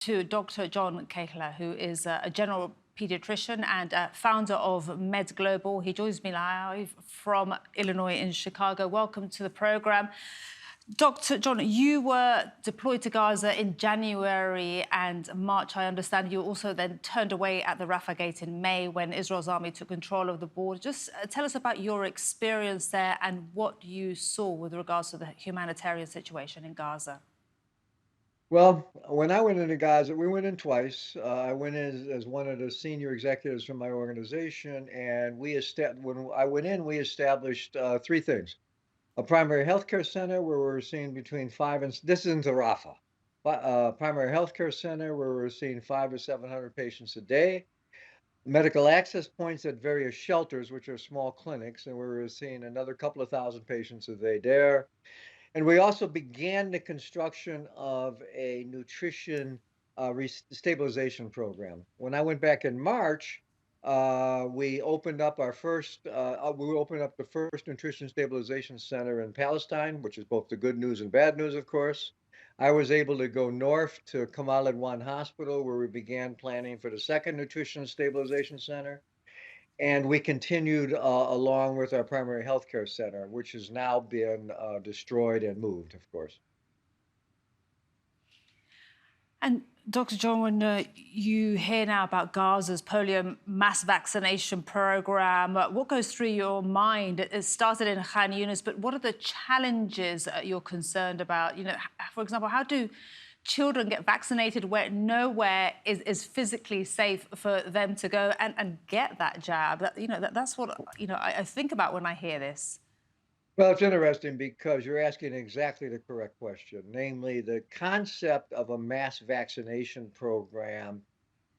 to Dr. John Kahler, who is a general pediatrician and founder of MedGlobal. He joins me live from Illinois in Chicago. Welcome to the program. Dr. John, you were deployed to Gaza in January and March. I understand you also then turned away at the Rafah Gate in May when Israel's army took control of the border. Just tell us about your experience there and what you saw with regards to the humanitarian situation in Gaza. Well, when I went into Gaza, we went in twice. I went in as one of the senior executives from my organization, and when I went in, we established three things: a primary healthcare center where we were seeing between five and this is into Rafah, primary healthcare center where we were seeing 500 to 700 patients a day, medical access points at various shelters, which are small clinics, and we were seeing another couple of thousand patients a day there. And we also began the construction of a nutrition stabilization program. When I went back in March, we opened up the first nutrition stabilization center in Palestine, which is both the good news and bad news, of course. I was able to go north to Kamal Adwan Hospital, where we began planning for the second nutrition stabilization center. And we continued along with our primary healthcare center, which has now been destroyed and moved, of course. And Dr. John, when you hear now about Gaza's polio mass vaccination program, what goes through your mind? It started in Khan Yunis, but what are the challenges you're concerned about? For example, how do children get vaccinated where nowhere is physically safe for them to go and get that jab? That's what I think about when I hear this. Well, it's interesting because you're asking exactly the correct question, namely the concept of a mass vaccination program.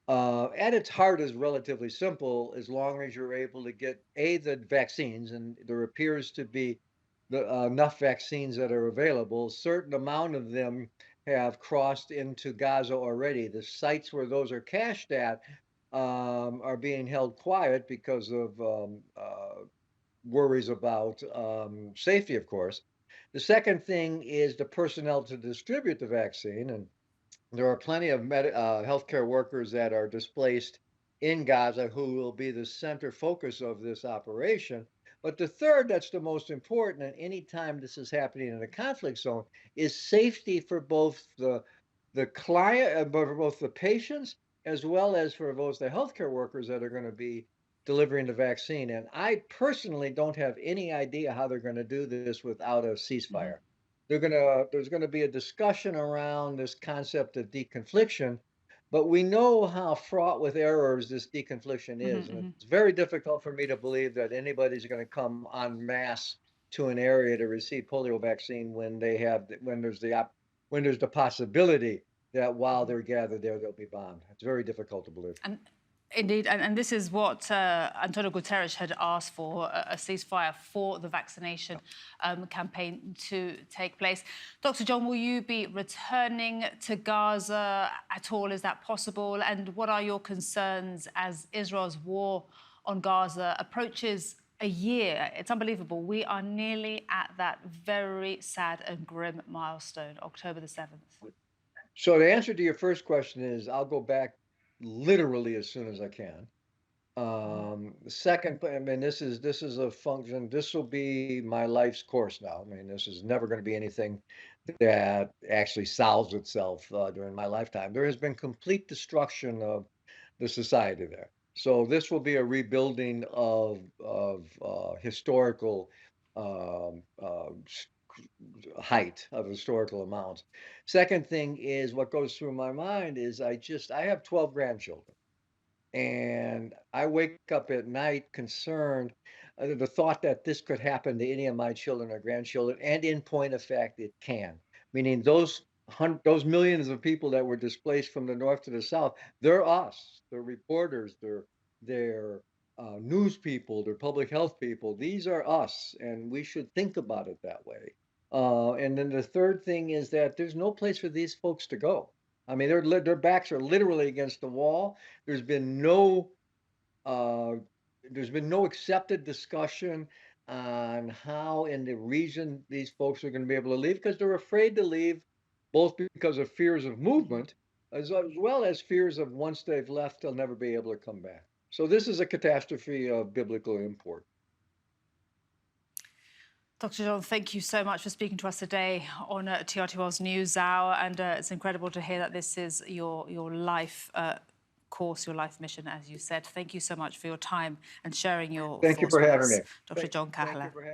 At its heart is relatively simple as long as you're able to get the vaccines, and there appears to be enough vaccines that are available. A certain amount of them have crossed into Gaza already. The sites where those are cached at are being held quiet because of worries about safety, of course. The second thing is the personnel to distribute the vaccine, and there are plenty of healthcare workers that are displaced in Gaza who will be the center focus of this operation. But the third, that's the most important, and anytime this is happening in a conflict zone, is safety for both the client, for both the patients, as well as for both the healthcare workers that are going to be delivering the vaccine. And I personally don't have any idea how they're going to do this without a ceasefire. There's gonna be a discussion around this concept of deconfliction, but we know how fraught with errors this deconfliction is, and Hmm. it's very difficult for me to believe that anybody's going to come en masse to an area to receive polio vaccine when when there's the possibility that while they're gathered there they'll be bombed. It's very difficult to believe. And indeed, and this is what Antonio Guterres had asked for, a ceasefire for the vaccination campaign to take place. Dr. John, will you be returning to Gaza at all? Is that possible? And what are your concerns as Israel's war on Gaza approaches a year? It's unbelievable. We are nearly at that very sad and grim milestone, October the 7th. So the answer to your first question is I'll go back literally as soon as I can. The second, I mean, this is a function. This will be my life's course now. I mean, this is never going to be anything that actually solves itself during my lifetime. There has been complete destruction of the society there. So this will be a rebuilding of historical um, uh, height of historical amounts. Second thing is what goes through my mind is I have 12 grandchildren. And I wake up at night concerned the thought that this could happen to any of my children or grandchildren, and in point of fact, it can. Meaning those millions of people that were displaced from the north to the south, they're us. They're reporters. They're news people. They're public health people. These are us, and we should think about it that way. And then the third thing is that there's no place for these folks to go. I mean, their backs are literally against the wall. There's been no uh, there's been no accepted discussion on how in the region these folks are going to be able to leave because they're afraid to leave, both because of fears of movement as well as fears of once they've left, they'll never be able to come back. So this is a catastrophe of biblical import. Dr. John, thank you so much for speaking to us today on TRT World's News Hour. And it's incredible to hear that this is your life course, your life mission, as you said. Thank you so much for your time and sharing your Thank you thoughts for with having us, me. Dr. John Thank you Kahler. for having